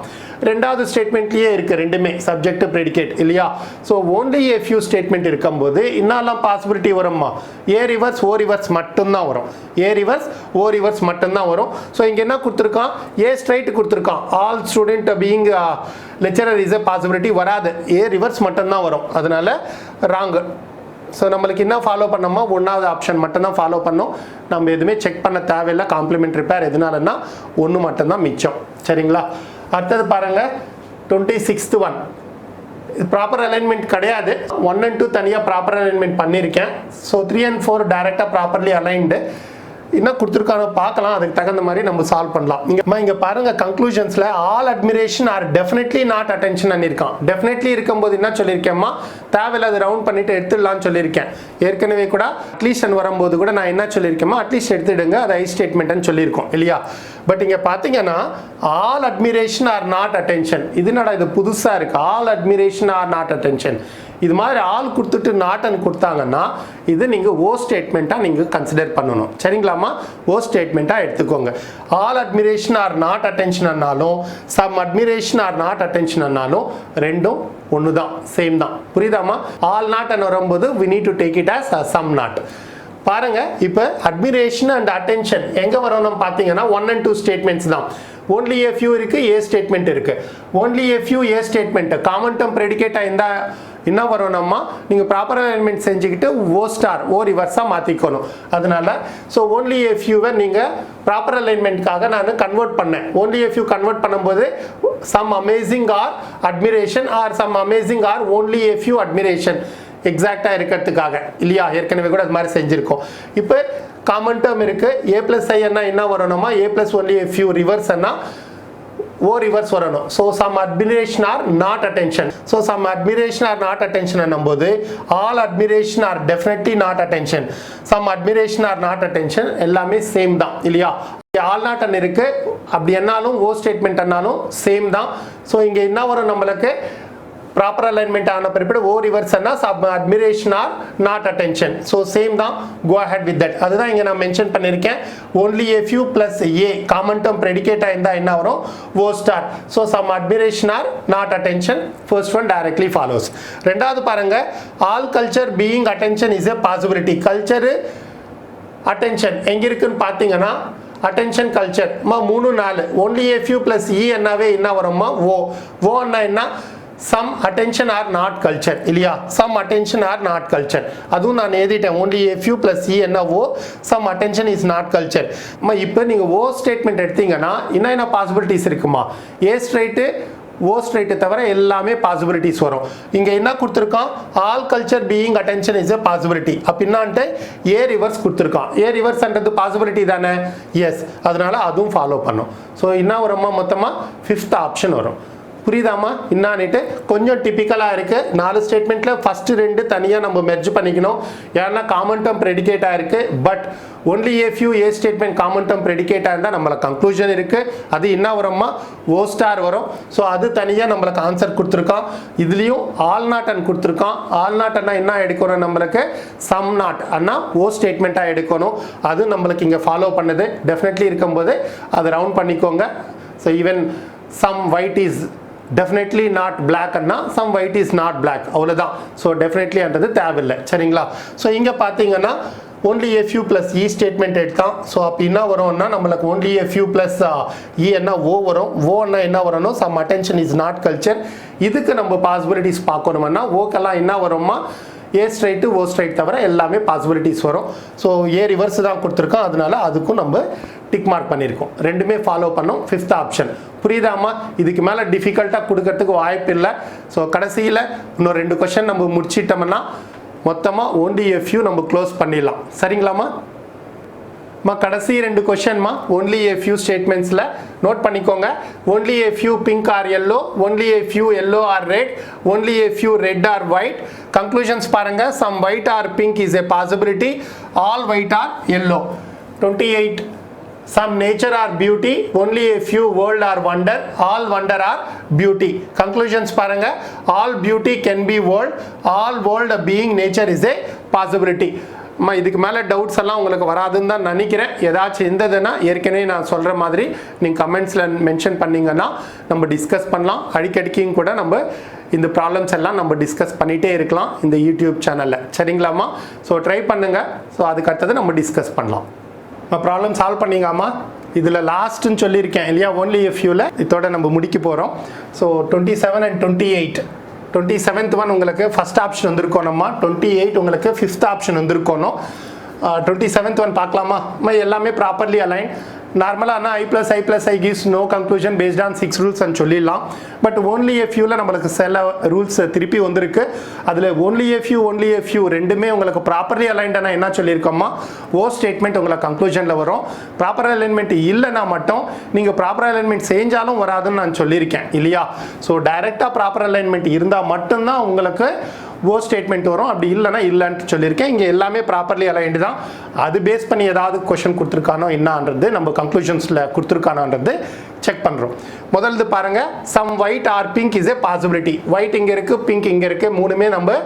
ரெண்டாவது ஸ்டேட்மெண்ட்லேயே இருக்குது, ரெண்டுமே சப்ஜெக்ட் ப்ரெடிகேட் இல்லையா. So only a few statement இருக்கும்போது இன்னெல்லாம் பாசிபிலிட்டி வரும்மா? A ரிவர்ஸ் O ரிவர்ஸ் மட்டும்தான் வரும். A ரிவர்ஸ் O ரிவர்ஸ் மட்டும்தான் வரும். ஸோ இங்கே என்ன கொடுத்துருக்கான்? A ஸ்ட்ரைட் கொடுத்துருக்கான். All student being lecturer is a possibility வராது. A ரிவர்ஸ் மட்டும்தான் வரும். அதனால ராங்கு. ஸோ நம்மளுக்கு என்ன ஃபாலோ பண்ணோமோ ஒன்றாவது ஆப்ஷன் மட்டும்தான் ஃபாலோ பண்ணோம். நம்ம எதுவுமே செக் பண்ண தேவையில்லை. காம்ப்ளிமெண்ட்ரி பேர் எதுனாலன்னா ஒன்று மட்டும்தான் மிச்சம். சரிங்களா. அடுத்தது பாருங்கள் 26th ஒன். இது ப்ராப்பர் அலைன்மெண்ட் கிடையாது. 1 and 2 தனியாக ப்ராப்பர் அலைன்மெண்ட் பண்ணியிருக்கேன். ஸோ 3 and 4 டைரெக்டாக ப்ராப்பர்லி அலைன்டு. என்ன கொடுத்துருக்கானோ பார்க்கலாம், அதுக்கு தகுந்த மாதிரி நம்ம சால்வ் பண்ணலாம். இங்கே பாருங்க, கன்க்ளூஷன்ஸில் all admiration are definitely not attention பண்ணியிருக்கான். டெஃபினெட்லி இருக்கும்போது என்ன சொல்லியிருக்கேம்மா? தேவையில்ல, அது ரவுண்ட் பண்ணிட்டு எடுத்துடலாம்னு சொல்லியிருக்கேன். ஏற்கனவே கூட அட்லீஸ்ட் வரும்போது கூட நான் என்ன சொல்லியிருக்கேம்மா? அட்லீஸ்ட் எடுத்துடுங்க, அது ஐ ஸ்டேட்மெண்ட்னு சொல்லியிருக்கோம் இல்லையா. பட் இங்கே பார்த்தீங்கன்னா all admiration are not attention. இது என்னடா இது புதுசாக இருக்குது? All admiration are not attention இது மாதிரி ஆல் கொடுத்துட்டு நாட்னு கொடுத்தாங்கன்னா இது நீங்கள் ஓ ஸ்டேட்மெண்ட்டாக நீங்கள் கன்சிடர் பண்ணணும். சரிங்களாம்மா? ஓ ஸ்டேட்மெண்ட்டாக எடுத்துக்கோங்க. All admiration are not attention ஆனாலும் some admiration are not attention ஆனாலும் ரெண்டும் ஒன்று தான், சேம் தான். புரியுதாம்மா? ஆல் நாட் வரும்போது we need to take it as some not. பாருங்க, இப்போ அட்மிரேஷன் அண்ட் அட்டென்ஷன் எங்க வரணும் பார்த்தீங்கன்னா 1 and 2 ஸ்டேட்மெண்ட்ஸ் தான். only a few இருக்கு, a ஸ்டேட்மெண்ட் இருக்கு. only a few a statement common term ப்ரெடிகேட்டா இருந்தா என்ன வரணும்மா, நீங்க ப்ராப்பர் அலைன்மெண்ட் செஞ்சுக்கிட்டு ஓ ஸ்டார் ஓ ரிவர்ஸா மாத்திக்கணும். அதனால ஸோ only a few நீங்க ப்ராப்பர் அலைன்மெண்ட்காக நான் கன்வெர்ட் பண்ணேன். only a few கன்வெர்ட் பண்ணும்போது some amazing or admiration or some amazing or only a few admiration எக்ஸாக்டா இருக்கிறதுக்காக இல்லையா? ஏற்கனவே கூட அது மாதிரி செஞ்சிருக்கோம். இப்போ காமன் டேர்ம் இருக்கு. a பிளஸ் ஐ என்ன வரணுமா, a plus only a few reverse O reverse வரணும். So some admiration are not attention. So some admiration are not attention என்னும்போது all admiration are definitely not attention, some admiration are not attention எல்லாமே same தான் இல்லையா? All not அன் இருக்கு, அப்படி என்னாலும் O statement என்னாலும் சேம் தான். ஸோ இங்கே என்ன வரும் நம்மளுக்கு, ப்ராப்பர் அலைன்மெண்ட் ஆன பிறகு ஓ reverse sub admiration are not attention. So same தான், கோ அஹெட் வித் தட். அதுதான் இங்கே நான் மென்ஷன் பண்ணியிருக்கேன். only a few plus A common term ப்ரெடிகேட்டாக இருந்தால் என்ன வரும், O star. So some admiration are not attention, first one directly follows. ரெண்டாவது பாருங்க, all culture being attention is a possibility. Culture attention எங்க இருக்குன்னு பார்த்தீங்கன்னா attention culture 3 4 only a few plus E என்னவே என்ன வரும்மா, ஓ. ஓ என்ன, some attention are not culture இல்லையா? some attention are not culture. அதுவும் நான் எழுதிட்டேன். only a few plus e என்ன ஓ, some attention is not culture. இப்போ நீங்க ஓ ஸ்டேட்மெண்ட் எடுத்தீங்கன்னா என்ன பாசிபிலிட்டிஸ் இருக்குமா, ஏ ஸ்ட்ரைட்டு ஓ ஸ்ட்ரைட்டு தவிர எல்லாமே பாசிபிலிட்டிஸ் வரும். இங்க என்ன கொடுத்துருக்கான், all culture being attention is a possibility. அப்படின்னான்ட்டு ஏ ரிவர்ஸ் கொடுத்துருக்கான். ஏ ரிவர்ஸ்ன்றது பாசிபிலிட்டி தானே? எஸ். அதனால அதுவும் ஃபாலோ பண்ணும். ஸோ என்ன வருமா, மொத்தமா 5th ஆப்ஷன் வரும். புரியுதாமா? என்னான்ட்டு கொஞ்சம் டிபிக்கலாக இருக்கு. 4 ஸ்டேட்மெண்ட்ல ஃபர்ஸ்ட் 2 தனியாக நம்ம மெர்ஜ் பண்ணிக்கணும். ஏன்னா காமன் டேர்ம் ப்ரெடிகேட்டாக இருக்கு. But only a few A statement common term ப்ரெடிகேட்டாக இருந்தால் நம்மளுக்கு கன்க்ளூஷன் இருக்கு. அது என்ன வரும்மா, ஓ ஸ்டார் வரும். ஸோ அது தனியாக நம்மளுக்கு ஆன்சர் கொடுத்துருக்கான். இதுலேயும் ஆல் நாட் அண்ட் கொடுத்துருக்கான். ஆல் நாட் அண்ணா என்ன எடுக்கணும், நம்மளுக்கு சம் நாட் அண்ணா ஓ ஸ்டேட்மெண்ட்டாக எடுக்கணும். அது நம்மளுக்கு இங்கே ஃபாலோ பண்ணுது. டெஃபினெட்லி இருக்கும்போது அதை ரவுண்ட் பண்ணிக்கோங்க. So even some white is definitely not black அண்ணா some white is not black அவ்வளவுதான். ஸோ டெஃபினெட்லி என்றது தேவையில்லை. சரிங்களா? ஸோ இங்கே பார்த்தீங்கன்னா only a few plus e statement எடுத்தான். ஸோ அப்போ என்ன வரும்னா நம்மளுக்கு only a few plus e என்ன ஓ வரும். ஓ என்ன வரணும், some attention is not culture. இதுக்கு நம்ம பாசிபிலிட்டிஸ் பார்க்கணும்னா ஓக்கெல்லாம் என்ன வரும்மா, ஏ ஸ்ட்ரைட்டு ஓ ஸ்ட்ரைட் தவிர எல்லாமே பாசிபிலிட்டிஸ் வரும். ஸோ ஏ ரிவர்ஸ் தான் கொடுத்துருக்கோம். அதனால அதுக்கும் நம்ம டிக் மார்க் பண்ணியிருக்கோம். ரெண்டுமே ஃபாலோ பண்ணோம். 5th option. புரியுதாமா? இதுக்கு மேலே டிஃபிகல்ட்டாக கொடுக்கறதுக்கு வாய்ப்பு இல்லை. ஸோ கடைசியில் இன்னும் 2 கொஸ்டின் நம்ம முடிச்சிட்டோம்னா மொத்தமாக only a few நம்ம க்ளோஸ் பண்ணிடலாம். சரிங்களாமா? கடைசி 2 கொஸ்டின்மா only a few ஸ்டேட்மெண்ட்ஸில் நோட் பண்ணிக்கோங்க. only a few pink or yellow, only a few yellow or red, only a few red or white. Conclusions பாருங்க, some white or pink is a possibility, all white or yellow. 28 some nature or beauty, only a few world or wonder, all wonder or beauty. Conclusions பாருங்க, all beauty can be world, all world being nature is a possibility. இதுக்கு மேலே doubts எல்லாம் உங்களுக்கு வராதுன்னு தான் நினைக்கிறேன். ஏதாச்சும் இருந்ததுன்னா ஏற்கனவே நான் சொல்கிற மாதிரி நீங்கள் கமெண்ட்ஸில் மென்ஷன் பண்ணிங்கன்னா நம்ம டிஸ்கஸ் பண்ணலாம். அடிக்கடிக்கும் கூட நம்ம இந்த ப்ராப்ளம்ஸ் எல்லாம் நம்ம டிஸ்கஸ் பண்ணிகிட்டே இருக்கலாம் இந்த யூடியூப் சேனலில். சரிங்களாம்மா? ஸோ ட்ரை பண்ணுங்கள். ஸோ அதுக்கு அடுத்தது நம்ம டிஸ்கஸ் பண்ணலாம். ப்ராப்ளம் சால்வ் பண்ணிங்காமா? இதில் லாஸ்ட்டுன்னு சொல்லியிருக்கேன் இல்லையா, only a fewல இதோட நம்ம முடிக்க போகிறோம். So 27 and 28. 27th ஒன் உங்களுக்கு ஃபர்ஸ்ட் ஆப்ஷன் வந்திருக்கோம்மா. 28 உங்களுக்கு 5th ஆப்ஷன் வந்திருக்கணும். 27th ஒன் பார்க்கலாமா? எல்லாமே ப்ராப்பர்லி அலைன். நார்மலாக I plus I gives no conclusion based on 6 rules and சொல்லிடலாம். பட் only a fewல நம்மளுக்கு சில ரூல்ஸ் திருப்பி வந்திருக்கு. அதில் only a few ரெண்டுமே உங்களுக்கு ப்ராப்பர்லி அலைன்டானா என்ன சொல்லியிருக்கோமா, ஓ ஸ்டேட்மெண்ட் உங்களுக்கு கன்க்ளூஷனில் வரும். ப்ராப்பர் அலைன்மெண்ட் இல்லைன்னா மட்டும் நீங்கள் ப்ராப்பர் அலைன்மெண்ட் செஞ்சாலும் வராதுன்னு நான் சொல்லியிருக்கேன் இல்லையா. ஸோ டைரெக்டாக ப்ராப்பர் அலைன்மெண்ட் இருந்தால் மட்டும்தான் உங்களுக்கு ஓ ஸ்டேட்மெண்ட் வரும். அப்படி இல்லைன்னா இல்லைன்ட்டு சொல்லியிருக்கேன். இங்கே எல்லாமே ப்ராப்பர்லி அலைன்டு தான். அது பேஸ் பண்ணி ஏதாவது கொஷின் கொடுத்துருக்கானோ என்னன்றது நம்ம கன்க்ளூஷன்ஸில் கொடுத்துருக்கானோன்றது செக் பண்ணுறோம். முதல்து பாருங்க, some white are pink is a possibility. White இங்கே இருக்குது, பிங்க் இங்கே இருக்குது, மூணுமே நம்ம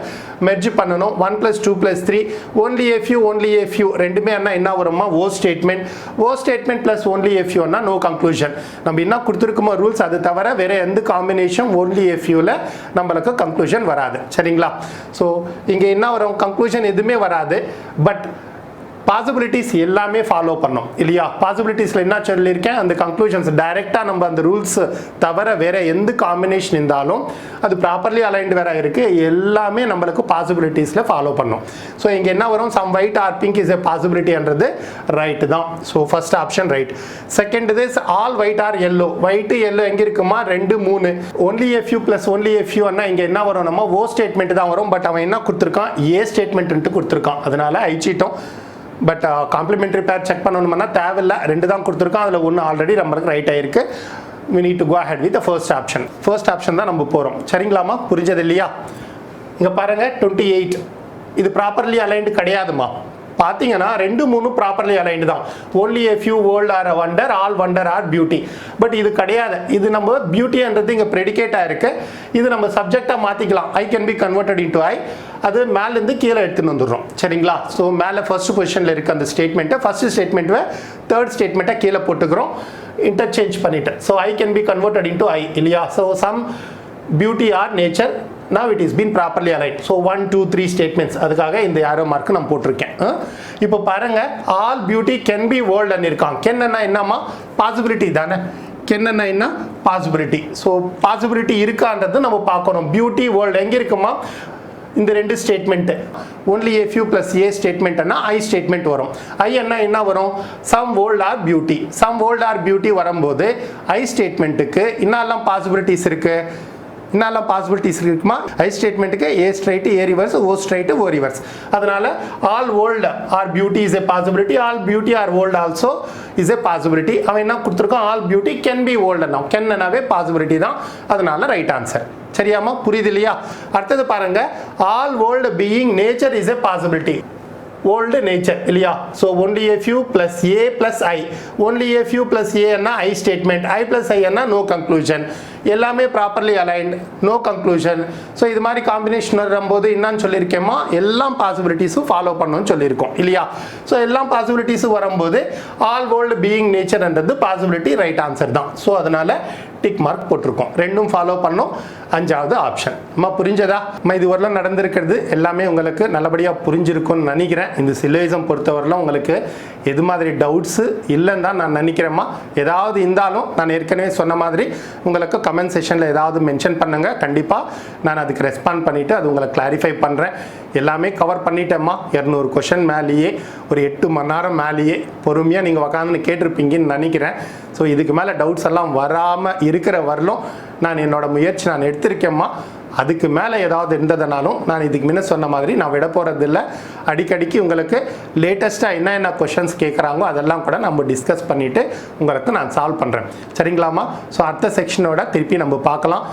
மெர்ஜ் பண்ணணும். 1 + 2 + 3 only a few ரெண்டுமே என்ன வருமா, O statement. O statement plus only a few no conclusion. நம்ம என்ன கொடுத்துருக்கோமோ ரூல்ஸ், அது தவிர வேற எந்த காம்பினேஷன் only a fewல நம்மளுக்கு கன்க்ளூஷன் வராது. சரிங்களா? ஸோ இங்கே என்ன வரும், கன்க்ளூஷன் எதுவுமே வராது. பட் பாசிபிலிட்டிஸ் எல்லாமே ஃபாலோ பண்ணோம் இல்லையா? பாசிபிலிட்டிஸில் என்ன சொல்லியிருக்கேன், அந்த கன்க்ளூஷன்ஸ் டைரெக்டாக நம்ம அந்த ரூல்ஸ் தவிர வேற எந்த காம்பினேஷன் இருந்தாலும் அது ப்ராப்பர்லி அலைன்டு வேற இருக்குது, எல்லாமே நம்மளுக்கு பாசிபிலிட்டிஸில் ஃபாலோ பண்ணோம். ஸோ இங்கே என்ன வரும், some white are pink is a பாசிபிலிட்டின்றது ரைட்டு தான். So first option right. Second இது all white are yellow. White yellow எங்கே இருக்குமா, 2 3 only a few + only a few இங்கே என்ன வரும், நம்ம ஓ ஸ்டேட்மெண்ட் தான் வரும். பட் அவன் என்ன கொடுத்துருக்கான், ஏ ஸ்டேட்மெண்ட்டு கொடுத்துருக்கான். அதனால அழிச்சிட்டோம். பட் காம்ப்ளிமெண்ட்ரி பேர் செக் பண்ணணும்னா தேவையில்லை, 2 தான் கொடுத்துருக்கோம், அதில் 1 ஆல்ரெடி நம்மளுக்கு ரைட் ஆயிருக்கு. we need to go ahead with the first option. First option தான் நம்ம போகிறோம். சரிங்களாமா? புரிஞ்சது இல்லையா? இங்கே பாருங்க 28 இது ப்ராப்பர்லி அலைன்டு கிடையாதுமா. பார்த்தீங்கன்னா 2 3 ப்ராப்பர்லி அலைன்டு தான். only a few world are a wonder, all wonder are beauty. But இது கிடையாது. இது நம்ம பியூட்டின்றது இங்கே ப்ரெடிகேட்டாக இருக்கு. இது நம்ம சப்ஜெக்டாக மாற்றிக்கலாம். I can be converted into I. அது மேலேருந்து கீழே எடுத்துன்னு வந்துடுறோம். சரிங்களா? ஸோ மேலே ஃபர்ஸ்ட் பொசிஷனில் இருக்க அந்த ஸ்டேட்மெண்ட்டை, ஃபர்ஸ்ட் ஸ்டேட்மெண்ட்டை தேர்ட் ஸ்டேட்மெண்ட்டை கீழே போட்டுக்கிறோம், இன்டர்சேஞ்ச் பண்ணிட்டு. So I can be converted into I இல்லையா? So some beauty are nature, now it is been properly aligned. So 1 2 3 statements, அதுக்காக இந்த arrow mark நான் போட்டிருக்கேன். இப்போ பாருங்க, all beauty can be world ன்னு இருக்காங்க. can ன்னா என்னமா, பாசிபிலிட்டி தானே. can ன்னா என்ன, பாசிபிலிட்டி. ஸோ பாசிபிலிட்டி இருக்கான்றது நம்ம பார்க்கணும். பியூட்டி வேர்ல்டு எங்கே இருக்குமா, இந்த 2 statement. only a few + a ஸ்டேட்மெண்ட்னா ஐ ஸ்டேட்மெண்ட் வரும். ஐ என்ன வரும், some world are beauty. Some world are beauty வரும்போது ஐ ஸ்டேட்மெண்ட்டுக்கு இன்னெல்லாம் பாசிபிலிட்டிஸ் இருக்கு, இன்னெல்லாம் பாசிபிலிட்டிஸ் இருக்குமா, ஐ ஸ்டேட்மெண்ட்டுக்கு A straight A reverse, O straight O reverse. அதனால all world are beauty is a possibility, all beauty are world also is a possibility. அவன் என்ன கொடுத்துருக்கான், all beauty can be world. கேன்னாவே possibility தான், அதனால right answer. சரியாமா? புரியுது இல்லையா? அடுத்தது பாருங்க, all world being nature is a possibility. world nature இல்லையா? so only a few + a + i. only a few + a ன்னா I statement, I + i ன்னா no conclusion. எல்லாமே properly aligned, no conclusion. So இது மாதிரி காம்பினேஷன் வரும்போது என்னன்னு சொல்லியிருக்கேமா, எல்லாம் பாசிபிலிட்டிஸும் follow பண்ணணும்னு சொல்லியிருக்கோம் இல்லையா? ஸோ எல்லாம் பாசிபிலிட்டிஸும் வரும்போது ஆல் வேர்ல்டு பீயிங் நேச்சர்ன்றது பாசிபிலிட்டி, ரைட் ஆன்சர் தான். ஸோ அதனால டிக் மார்க் போட்டிருக்கோம். 2ம் ஃபாலோ பண்ணோம். 5வது ஆப்ஷன். அம்மா புரிஞ்சதா? இது வரலாம் நடந்திருக்கிறது எல்லாமே உங்களுக்கு நல்லபடியாக புரிஞ்சிருக்கும்னு நினைக்கிறேன். இந்த சிலுவைசம் பொறுத்தவரையிலும் உங்களுக்கு எது மாதிரி டவுட்ஸு இல்லைன்னு தான் நான் நினைக்கிறேம்மா. ஏதாவது இருந்தாலும் நான் ஏற்கனவே சொன்ன மாதிரி உங்களுக்கு கமெண்ட் செஷனில் ஏதாவது மென்ஷன் பண்ணுங்கள். கண்டிப்பாக நான் அதுக்கு ரெஸ்பாண்ட் பண்ணிவிட்டு அது உங்களை கிளாரிஃபை பண்ணுறேன். எல்லாமே கவர் பண்ணிட்டேம்மா. 200 கொஷின் மேலேயே, ஒரு 8 மணி நேரம் மேலேயே பொறுமையாக நீங்கள் உக்காந்து கேட்டிருப்பீங்கன்னு நினைக்கிறேன். ஸோ இதுக்கு மேலே டவுட்ஸ் எல்லாம் வராமல் இருக்கிற வரலும் நான் என்னோட முயற்சி நான் எடுத்திருக்கேம்மா. அதுக்கு மேலே ஏதாவது இருந்ததுனாலும் நான் இதுக்கு முன்ன சொன்ன மாதிரி நான் விட போகிறது இல்லை. அடிக்கடிக்கு உங்களுக்கு லேட்டஸ்ட்டாக என்ன கொஷின்ஸ் கேட்குறாங்களோ அதெல்லாம் கூட நம்ம டிஸ்கஸ் பண்ணிவிட்டு உங்களுக்கு நான் சால்வ் பண்ணுறேன். சரிங்களாம்மா? ஸோ அடுத்த செக்ஷனோட திருப்பி நம்ம பார்க்கலாம்.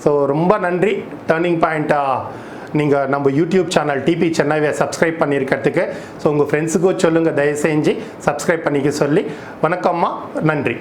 ஸோ ரொம்ப நன்றி. டர்னிங் பாயிண்ட்டாக நீங்கள் நம்ம யூடியூப் சேனல் டிபி சென்னையை சப்ஸ்கிரைப் பண்ணியிருக்கிறதுக்கு. ஸோ உங்கள் ஃப்ரெண்ட்ஸுக்கும் சொல்லுங்கள், தயவு செஞ்சு சப்ஸ்கிரைப் பண்ணிக்க சொல்லி. வணக்கம்மா, நன்றி.